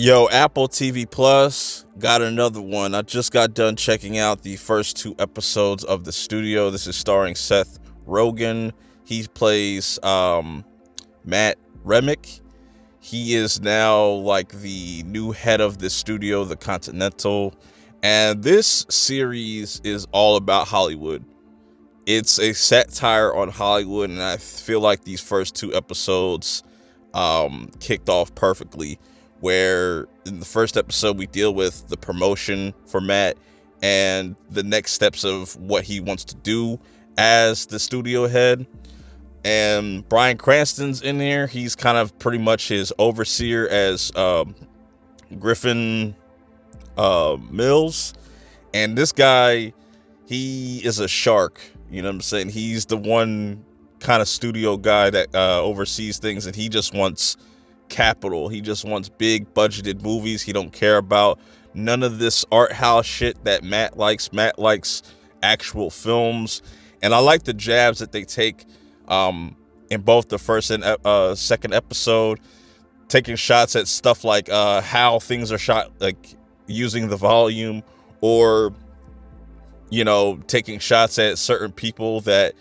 Yo, Apple TV Plus got another one. I just got done checking out the first two episodes of The Studio. This is starring Seth Rogen. He plays Matt Remick. He is now like the new head of the studio, the Continental. And this series is all about Hollywood. It's a satire on Hollywood, and I feel like these first two episodes kicked off perfectly, where in the first episode we deal with the promotion for Matt and the next steps of what he wants to do as the studio head. And Bryan Cranston's in there. He's kind of pretty much his overseer as Griffin Mills. And this guy, he is a shark. You know what I'm saying? He's the one kind of studio guy that oversees things, and he just wants capital. He just wants big budgeted movies. He don't care about none of this art house shit that Matt likes. Matt likes actual films. And I like the jabs that they take in both the first and second episode, taking shots at stuff like how things are shot, like using the volume, or taking shots at certain people that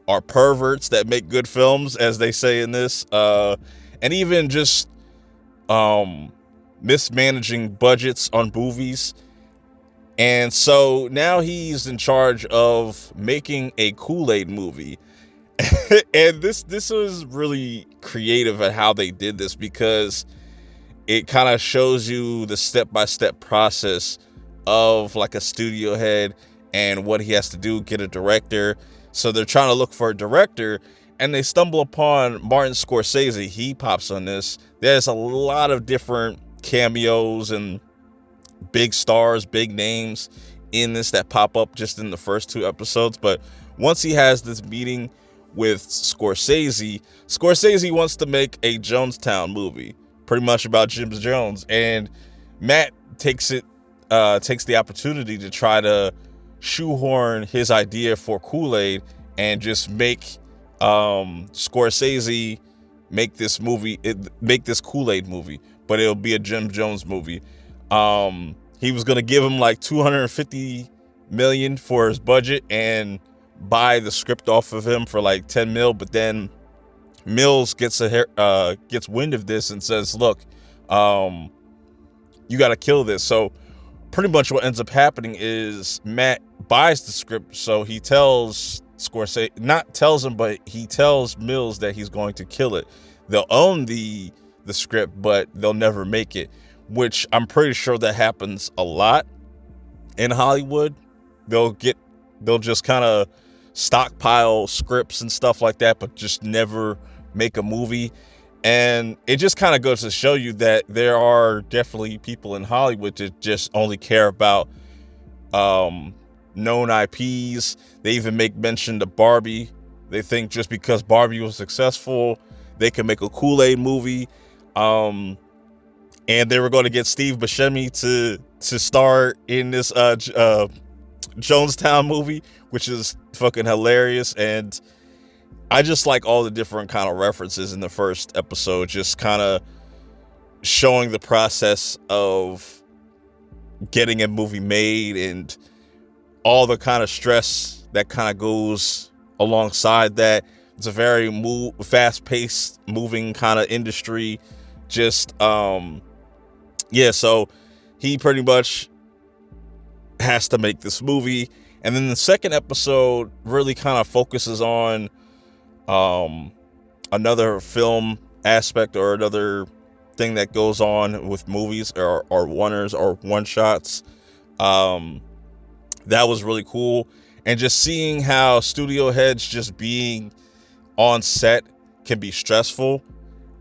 are perverts that make good films, as they say in this, and even just mismanaging budgets on movies. And so now he's in charge of making a Kool-Aid movie. And this was really creative at how they did this, because it kind of shows you the step-by-step process of like a studio head and what he has to do, get a director. So they're trying to look for a director, and they stumble upon Martin Scorsese. He pops on this. There's a lot of different cameos and big stars, big names in this that pop up just in the first two episodes. But once he has this meeting with Scorsese wants to make a Jonestown movie, pretty much about Jim Jones. And Matt takes the opportunity to try to shoehorn his idea for Kool-Aid and just make Scorsese make this Kool-Aid movie, but it'll be a Jim Jones movie. He was gonna give him like $250 million for his budget and buy the script off of him for like $10 million, but then Mills gets wind of this and says, "Look, you got to kill this." So pretty much what ends up happening is Matt buys the script, so he tells Scorsese, not tells him, but he tells Mills that he's going to kill it. They'll own the script, but they'll never make it, which I'm pretty sure that happens a lot in Hollywood. They'll just kind of stockpile scripts and stuff like that, but just never make a movie. And it just kind of goes to show you that there are definitely people in Hollywood that just only care about known IPs. They even make mention to Barbie. They think just because Barbie was successful, they can make a Kool-Aid movie. And they were going to get Steve Buscemi to star in this Jonestown movie, which is fucking hilarious. And I just like all the different kind of references in the first episode, just kind of showing the process of getting a movie made and all the kind of stress that kind of goes alongside that. It's a very fast-paced, moving kind of industry. Just so he pretty much has to make this movie. And then the second episode really kind of focuses on another film aspect, or another thing that goes on with movies, or one-ers or one-shots. That was really cool. And just seeing how studio heads just being on set can be stressful.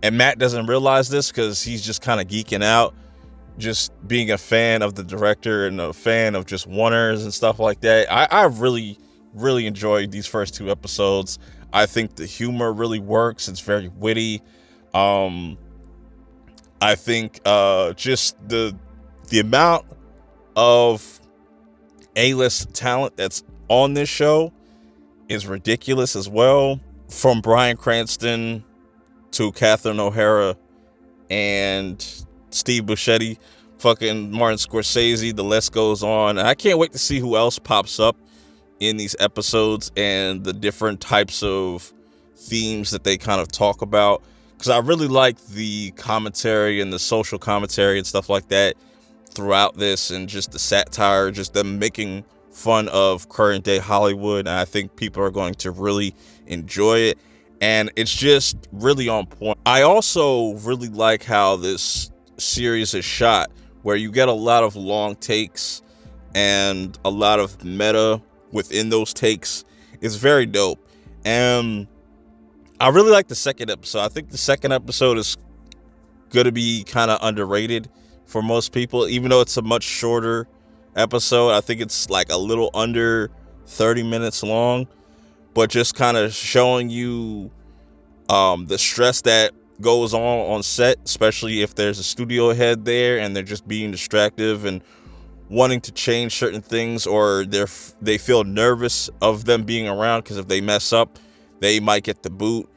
And Matt doesn't realize this because he's just kind of geeking out, just being a fan of the director and a fan of just one-ers and stuff like that. I really, really enjoyed these first two episodes. I think the humor really works. It's very witty. I think just the amount of A-list talent that's on this show is ridiculous as well. From Bryan Cranston to Catherine O'Hara and Steve Buscemi, fucking Martin Scorsese. The list goes on. And I can't wait to see who else pops up in these episodes and the different types of themes that they kind of talk about. Because I really like the commentary and the social commentary and stuff like that throughout this, and just the satire, just them making fun of current day Hollywood. And I think people are going to really enjoy it. And it's just really on point. I also really like how this series is shot, where you get a lot of long takes and a lot of meta within those takes. It's very dope. And I really like the second episode. I think the second episode is going to be kind of underrated for most people, even though it's a much shorter episode. I think it's like a little under 30 minutes long, but just kind of showing you the stress that goes on set, especially if there's a studio head there and they're just being distractive and wanting to change certain things, or they feel nervous of them being around, because if they mess up, they might get the boot.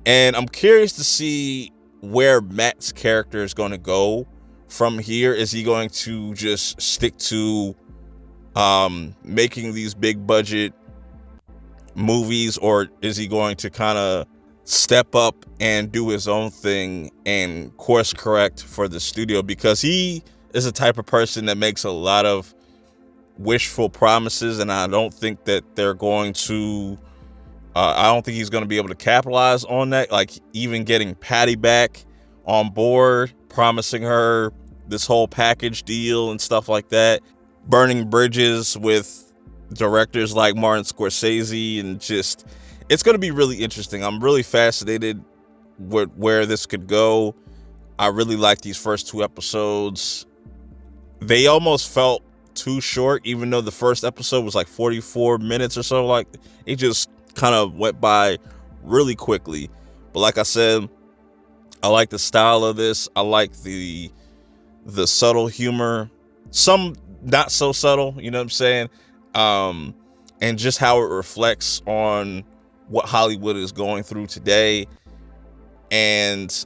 And I'm curious to see where Matt's character is going to go from here. Is he going to just stick to making these big budget movies, or is he going to kind of step up and do his own thing and course correct for the studio? Because he is a type of person that makes a lot of wishful promises, and I don't think that they're going to I don't think he's going to be able to capitalize on that. Like, even getting Patty back on board, promising her this whole package deal and stuff like that, burning bridges with directors like Martin Scorsese, and just, it's going to be really interesting. I'm really fascinated with where this could go. I really like these first two episodes. They almost felt too short, even though the first episode was like 44 minutes or so. Like, it just kind of went by really quickly. But like I said, I like the style of this. I like the subtle humor, some not so subtle, you know what I'm saying? And just how it reflects on what Hollywood is going through today. And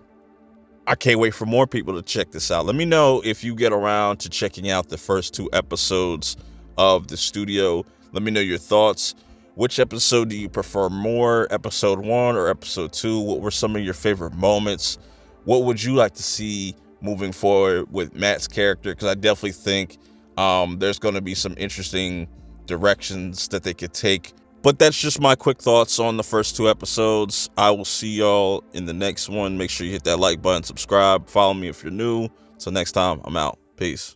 I can't wait for more people to check this out. Let me know if you get around to checking out the first two episodes of The Studio. Let me know your thoughts. Which episode do you prefer more, episode 1 or episode 2? What were some of your favorite moments? What would you like to see moving forward with Matt's character? Because I definitely think there's going to be some interesting directions that they could take. But that's just my quick thoughts on the first two episodes. I will see y'all in the next one. Make sure you hit that like button, subscribe, follow me if you're new. Till next time, I'm out. Peace.